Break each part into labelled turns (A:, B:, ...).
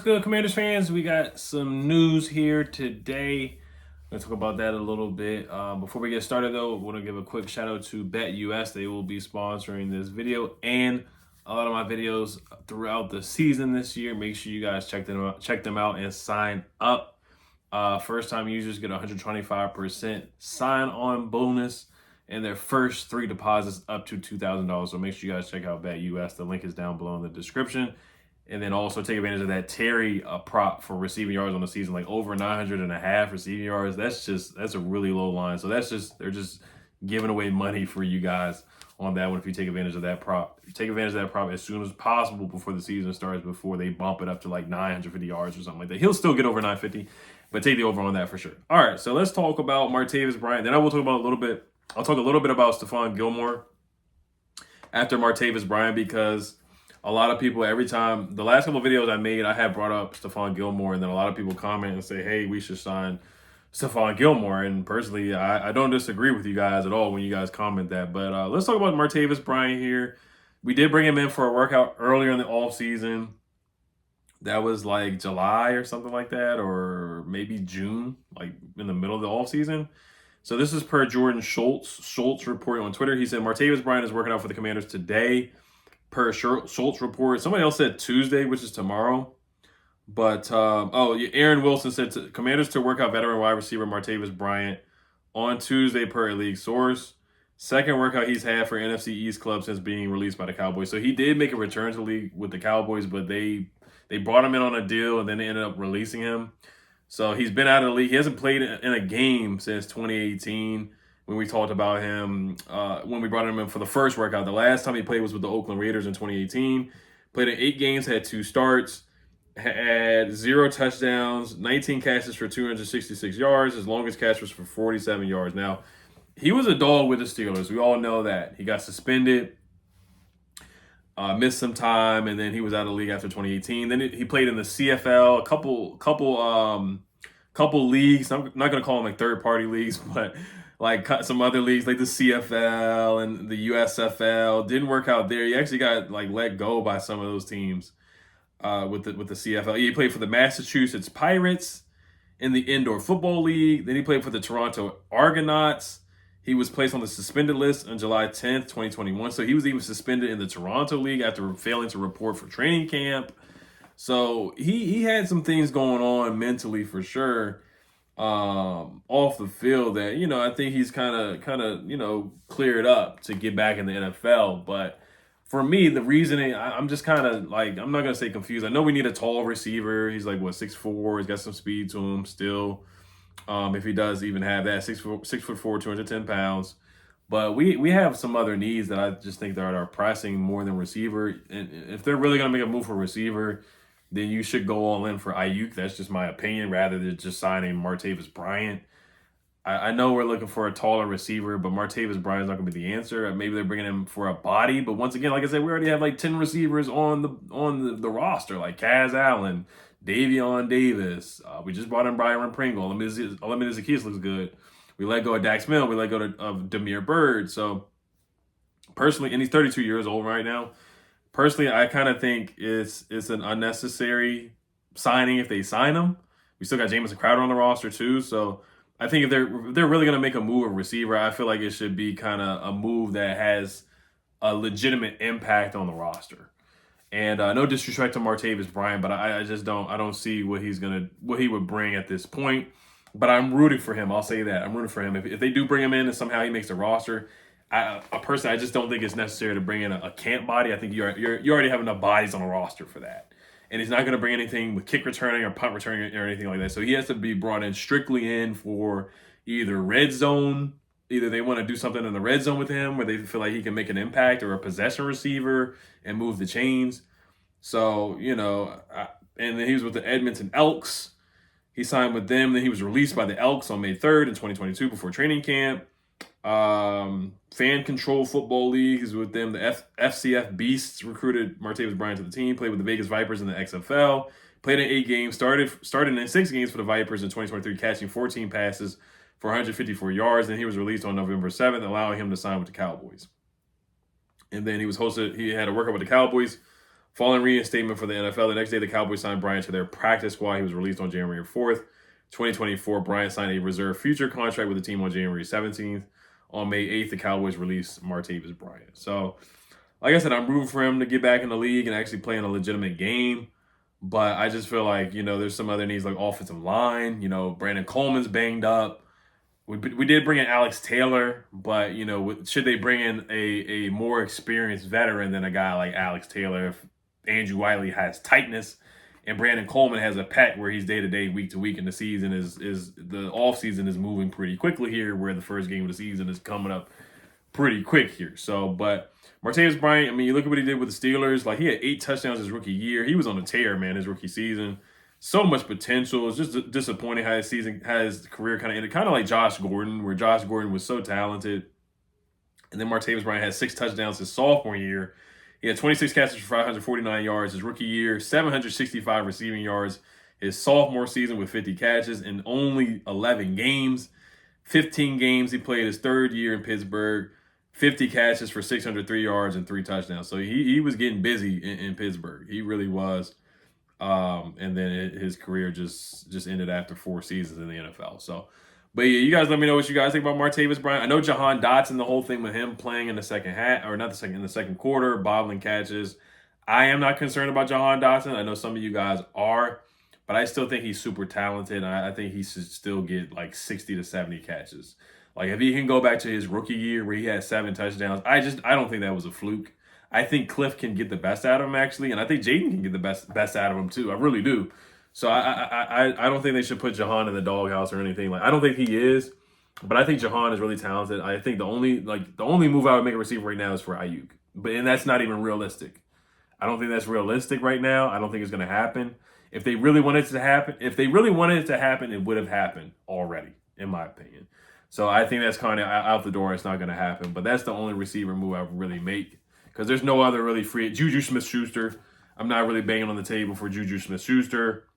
A: good, Commanders fans? We got some news here today. I'm going to talk about that a little bit. Before we get started, though, I want to give a quick shout out to BetUS. They will be sponsoring this video and a lot of my videos throughout the season this year. Make sure you guys check them out and sign up. First-time users get 125% sign-on bonus and their first 3 deposits up to $2,000. So make sure you guys check out BetUS. The link is down below in the description. And then also take advantage of that Terry prop for receiving yards on the season, like over 900.5 receiving yards. That's a really low line. So they're just giving away money for you guys on that one if you take advantage of that prop. Take advantage of that prop as soon as possible before the season starts, before they bump it up to like 950 yards or something like that. He'll still get over 950, but take the over on that for sure. All right, so let's talk about Martavis Bryant. Then I'll talk a little bit about Stephon Gilmore after Martavis Bryant, because a lot of people, every time, the last couple of videos I made, I have brought up Stephon Gilmore, and then a lot of people comment and say, hey, we should sign Stephon Gilmore. And personally, I don't disagree with you guys at all when you guys comment that. But let's talk about Martavis Bryant here. We did bring him in for a workout earlier in the offseason. That was like July or something like that, or maybe June, like in the middle of the offseason. So this is per Jordan Schultz. Schultz reporting on Twitter. He said Martavis Bryant is working out for the Commanders today. Per Schultz report, somebody else said Tuesday, which is tomorrow. But, Aaron Wilson said Commanders to work out veteran wide receiver Martavis Bryant on Tuesday per a league source. Second workout he's had for NFC East club since being released by the Cowboys. So he did make a return to the league with the Cowboys, but they brought him in on a deal and then they ended up releasing him. So he's been out of the league. He hasn't played in a game since 2018. When we talked about him, when we brought him in for the first workout. The last time he played was with the Oakland Raiders in 2018. Played in 8 games, had 2 starts, had 0 touchdowns, 19 catches for 266 yards. His longest catch was for 47 yards. Now, he was a dog with the Steelers. We all know that. He got suspended, missed some time, and then he was out of the league after 2018. Then he played in the CFL, a couple leagues. I'm not going to call them like third-party leagues, but like some other leagues like the CFL and the USFL. Didn't work out there. He actually got like let go by some of those teams with the CFL. He played for the Massachusetts Pirates in the Indoor Football League. Then he played for the Toronto Argonauts. He was placed on the suspended list on July 10th, 2021. So he was even suspended in the Toronto League after failing to report for training camp. So he had some things going on mentally for sure. Off the field that, I think he's kind of cleared up to get back in the NFL. But for me, the reasoning, I'm just kind of like, I'm not going to say confused. I know we need a tall receiver. He's like, 6'4", he's got some speed to him still. If he does even have that, 6'4", 210 pounds. But we have some other needs that I just think that are pressing more than receiver. And if they're really going to make a move for receiver, then you should go all in for Ayuk. That's just my opinion, rather than just signing Martavis Bryant. I know we're looking for a taller receiver, but Martavis Bryant's not going to be the answer. Maybe they're bringing him for a body, but once again, like I said, we already have like 10 receivers on the roster, like Kaz Allen, Davion Davis. We just brought in Byron Pringle. Lemon Zaccheaus looks good. We let go of Dax Milne. We let go of Damiere Byrd. So personally, and he's 32 years old right now. Personally, I kind of think it's an unnecessary signing if they sign him. We still got Jamison Crowder on the roster too, so I think if they're really going to make a move of receiver, I feel like it should be kind of a move that has a legitimate impact on the roster. And no disrespect to Martavis Bryant, but I don't see what he would bring at this point. But I'm rooting for him. I'll say that I'm rooting for him. If they do bring him in and somehow he makes the roster, I just don't think it's necessary to bring in a camp body. I think you already have enough bodies on the roster for that. And he's not going to bring anything with kick returning or punt returning or anything like that. So he has to be brought in strictly in for either red zone. Either they want to do something in the red zone with him where they feel like he can make an impact, or a possession receiver and move the chains. So, and then he was with the Edmonton Elks. He signed with them. Then he was released by the Elks on May 3rd in 2022 before training camp. Fan Control Football League is with them. The FCF Beasts recruited Martavis Bryant to the team. Played with the Vegas Vipers in the XFL. Played in 8 games. Started in 6 games for the Vipers in 2023, catching 14 passes for 154 yards. Then he was released on November 7th, allowing him to sign with the Cowboys. And then he had a workout with the Cowboys Following reinstatement for the NFL, the next day the Cowboys signed Bryant to their practice squad. He was released on January 4th, 2024. Bryant signed a reserve future contract with the team on January 17th. On May 8th, the Cowboys released Martavis Bryant. So, like I said, I'm rooting for him to get back in the league and actually play in a legitimate game. But I just feel like, there's some other needs like offensive line. Brandon Coleman's banged up. We did bring in Alex Taylor, but, should they bring in a more experienced veteran than a guy like Alex Taylor if Andrew Wiley has tightness and Brandon Coleman has a pet where he's day-to-day, week-to-week, and the season is the off-season is moving pretty quickly here, where the first game of the season is coming up pretty quick here. So, but Martavis Bryant, I mean, you look at what he did with the Steelers. Like, he had 8 touchdowns his rookie year. He was on a tear, man, his rookie season. So much potential. It's just disappointing how his career kind of ended. Kind of like Josh Gordon, where Josh Gordon was so talented. And then Martavis Bryant had 6 touchdowns his sophomore year. He had 26 catches for 549 yards his rookie year, 765 receiving yards his sophomore season with 50 catches in only 11 games. 15 games he played his third year in Pittsburgh, 50 catches for 603 yards and 3 touchdowns. So he was getting busy in Pittsburgh. He really was. And then his career just ended after 4 seasons in the NFL. So, but yeah, you guys let me know what you guys think about Martavis Bryant. I know Jahan Dotson, the whole thing with him playing in the second half, or not the second, in the second quarter, bobbling catches. I am not concerned about Jahan Dotson. I know some of you guys are, but I still think he's super talented. I think he should still get like 60 to 70 catches. Like, if he can go back to his rookie year where he had 7 touchdowns, I don't think that was a fluke. I think Cliff can get the best out of him, actually, and I think Jaden can get the best out of him too. I really do. So I don't think they should put Jahan in the doghouse or anything. Like, I don't think he is, but I think Jahan is really talented. I think the only move I would make a receiver right now is for Ayuk, and that's not even realistic. I don't think that's realistic right now. I don't think it's going to happen. If they really wanted it to happen, it would have happened already, in my opinion. So I think that's kind of out the door. It's not going to happen. But that's the only receiver move I would really make, because there's no other really free. Juju Smith-Schuster, I'm not really banging on the table for Juju Smith-Schuster.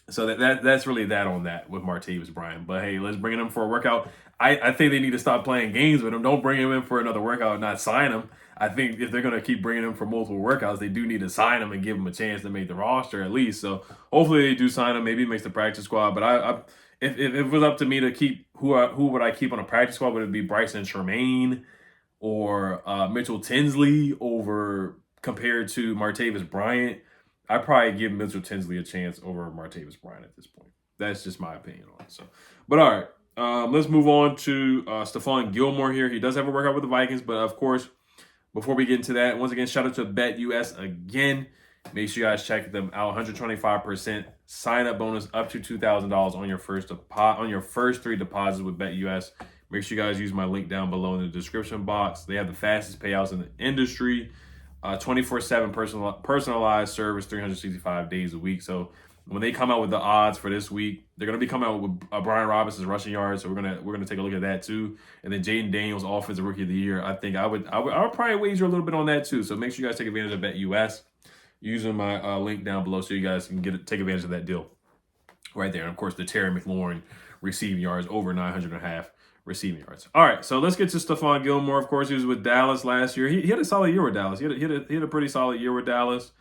A: So that's really that on that with Martavis Bryant. But hey, let's bring him for a workout. I think they need to stop playing games with him. Don't bring him in for another workout and not sign him. I think if they're going to keep bringing him for multiple workouts, they do need to sign him and give him a chance to make the roster at least. So hopefully they do sign him. Maybe he makes the practice squad. But if it was up to me to keep, who would I keep on a practice squad? Would it be Bryson Tremaine or Mitchell Tinsley compared to Martavis Bryant? I'd probably give Mitchell Tinsley a chance over Martavis Bryant at this point. That's just my opinion on it. So, but all right, let's move on to Stephon Gilmore here. He does have a workout with the Vikings, but of course, before we get into that, once again, shout out to BetUS again. Make sure you guys check them out. 125% sign-up bonus up to $2,000 on your first 3 deposits with BetUS. Make sure you guys use my link down below in the description box. They have the fastest payouts in the industry. 24/7 personalized service, 365 days a week. So when they come out with the odds for this week, they're going to be coming out with Brian Robinson's rushing yards. So we're gonna take a look at that too. And then Jaden Daniels, offensive rookie of the year. I think I would probably wager a little bit on that too. So make sure you guys take advantage of BetUS using my link down below, so you guys can take advantage of that deal right there. And of course, the Terry McLaurin receiving yards, over 900.5 receiving yards. All right, so let's get to Stephon Gilmore. Of course, he was with Dallas last year. He had a solid year with Dallas. He had a pretty solid year with Dallas.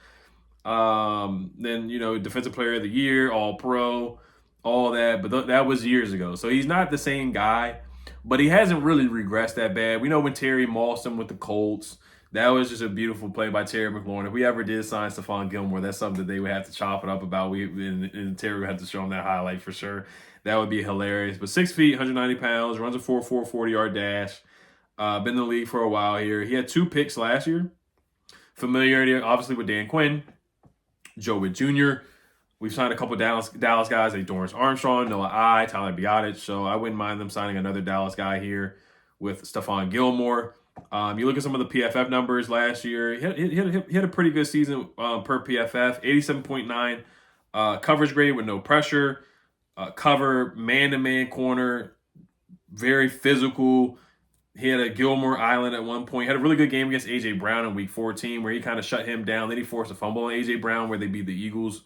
A: Then, defensive player of the year, all pro, all that. But that was years ago. So he's not the same guy, but he hasn't really regressed that bad. We know when Terry mauled him with the Colts, that was just a beautiful play by Terry McLaurin. If we ever did sign Stephon Gilmore, that's something that they would have to chop it up about. And Terry would have to show him that highlight for sure. That would be hilarious. But 6 feet, 190 pounds, runs a 4.4 40-yard dash. Been in the league for a while here. He had 2 picks last year. Familiarity, obviously, with Dan Quinn, Joe Witt Jr. We've signed a couple Dallas guys like Dorrance Armstrong, Noah Tyler Biotic. So I wouldn't mind them signing another Dallas guy here with Stephon Gilmore. You look at some of the PFF numbers last year. He had a pretty good season per PFF. 87.9 coverage grade with no pressure. Cover, man-to-man corner, very physical. He had a Gilmore Island at one point. He had a really good game against A.J. Brown in Week 14 where he kind of shut him down. Then he forced a fumble on A.J. Brown where they beat the Eagles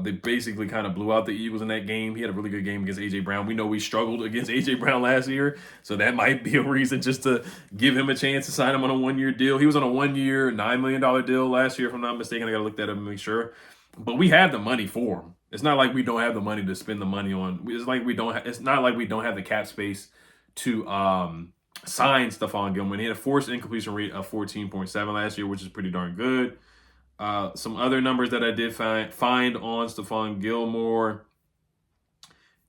A: They basically kind of blew out the Eagles in that game. He had a really good game against A.J. Brown. We know we struggled against A.J. Brown last year, so that might be a reason just to give him a chance to sign him on a one-year deal. He was on a 1-year, $9 million deal last year, if I'm not mistaken. I got to look that up and make sure. But we have the money for him. It's not like we don't have the money to spend the money on. It's like we don't. It's not like we don't have the cap space to sign Stephon Gilmore. He had a forced incompletion rate of 14.7 last year, which is pretty darn good. Some other numbers that I did find on Stephon Gilmore.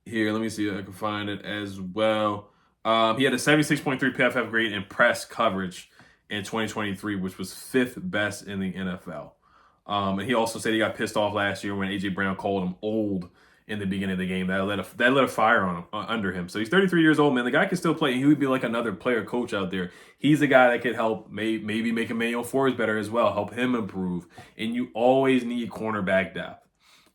A: Here, let me see if I can find it as well. He had a 76.3 PFF grade in press coverage in 2023, which was 5th best in the NFL. And he also said he got pissed off last year when A.J. Brown called him old in the beginning of the game. That lit a fire on him, under him. So he's 33 years old, man. The guy can still play. He would be like another player coach out there. He's a guy that could help maybe make Emmanuel Forbes better as well, help him improve. And you always need cornerback depth.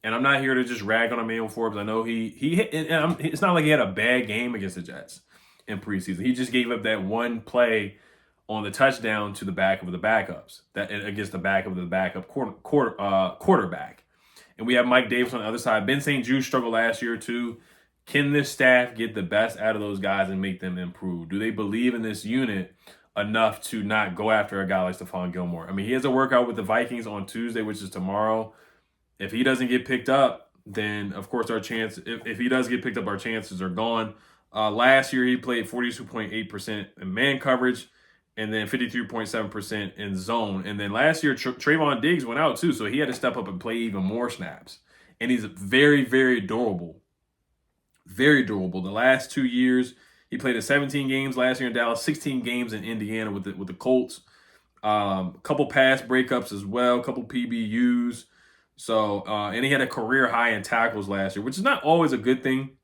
A: And I'm not here to just rag on Emmanuel Forbes. I know he hit, and it's not like he had a bad game against the Jets in preseason. He just gave up that one play on the touchdown to the back of the backups, that against the back of the backup quarterback. And we have Mike Davis on the other side. Ben St. Jude struggled last year too. Can this staff get the best out of those guys and make them improve? Do they believe in this unit enough to not go after a guy like Stephon Gilmore? I mean, he has a workout with the Vikings on Tuesday, which is tomorrow. If he doesn't get picked up, then of course our chance. If he does get picked up, our chances are gone. Last year he played 42.8% in man coverage, and then 53.7% in zone. And then last year, Trayvon Diggs went out too, so he had to step up and play even more snaps. And he's very, very durable. Very durable. The last 2 years, he played in 17 games last year in Dallas, 16 games in Indiana with the Colts. A couple pass breakups as well, a couple PBUs. So, and he had a career high in tackles last year, which is not always a good thing.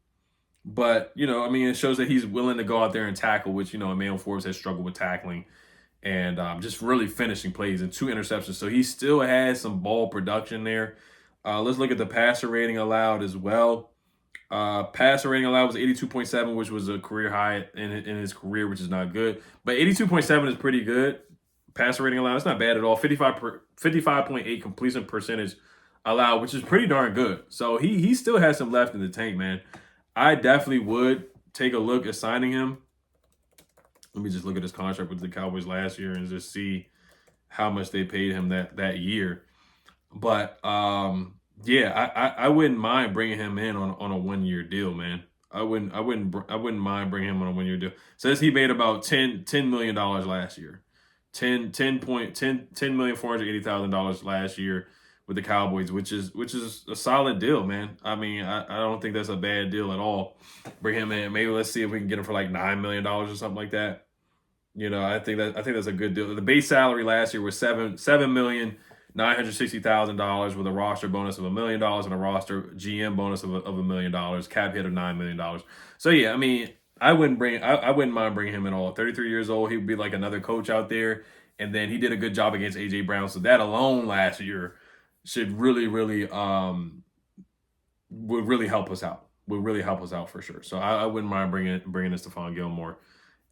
A: But, you know, I mean, it shows that he's willing to go out there and tackle, which, you know, Emmanuel Forbes has struggled with tackling and just really finishing plays and 2 interceptions. So he still has some ball production there. Let's look at the passer rating allowed as well. Passer rating allowed was 82.7, which was a career high in his career, which is not good. But 82.7 is pretty good. Passer rating allowed, it's not bad at all. 55.8 completion percentage allowed, which is pretty darn good. So he still has some left in the tank, man. I definitely would take a look at signing him. Let me just look at his contract with the Cowboys last year and just see how much they paid him that year. But yeah, I wouldn't mind bringing him in on a 1-year deal, man. I wouldn't mind bringing him on a 1-year deal. Says he made about $10 million last year, $10,480,000 last year with the Cowboys, which is a solid deal, man. I mean, I don't think that's a bad deal at all. Bring him in. Maybe let's see if we can get him for like $9 million or something like that. You know, I think that's a good deal. The base salary last year was $7,960,000 with a roster bonus of $1 million and a roster GM bonus of $1 million, cap hit of $9 million. So yeah, I mean, I wouldn't mind bringing him in all. 33 years old, he would be like another coach out there. And then he did a good job against A.J. Brown. So that alone last year should really would really help us out. Would really help us out for sure. So I wouldn't mind bringing in Stephon Gilmore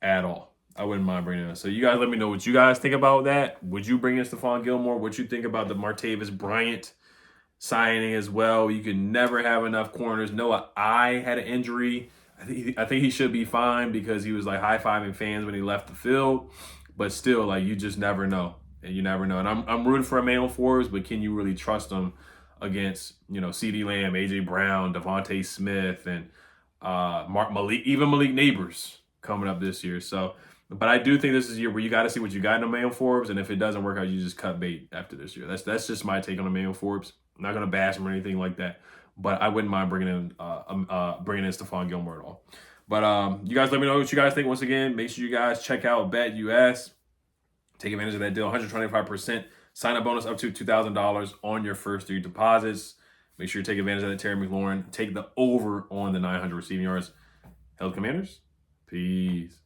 A: at all. I wouldn't mind bringing it. So you guys let me know what you guys think about that. Would you bring in Stephon Gilmore? What you think about the Martavis Bryant signing as well? You can never have enough corners. Noah I had an injury. I think he should be fine because he was like high-fiving fans when he left the field. But still, like, you just never know. And you never know. And I'm rooting for Emmanuel Forbes, but can you really trust him against, you know, CeeDee Lamb, A.J. Brown, Devontae Smith, and Malik Neighbors coming up this year? So, but I do think this is a year where you got to see what you got in Emmanuel Forbes, and if it doesn't work out, you just cut bait after this year. That's just my take on Emmanuel Forbes. I'm not going to bash him or anything like that, but I wouldn't mind bringing in Stephon Gilmore at all. But you guys let me know what you guys think. Once again, make sure you guys check out BetUS. Take advantage of that deal, 125% sign-up bonus up to $2,000 on your first 3 deposits. Make sure you take advantage of that, Terry McLaurin. Take the over on the 900 receiving yards. Held Commanders, peace.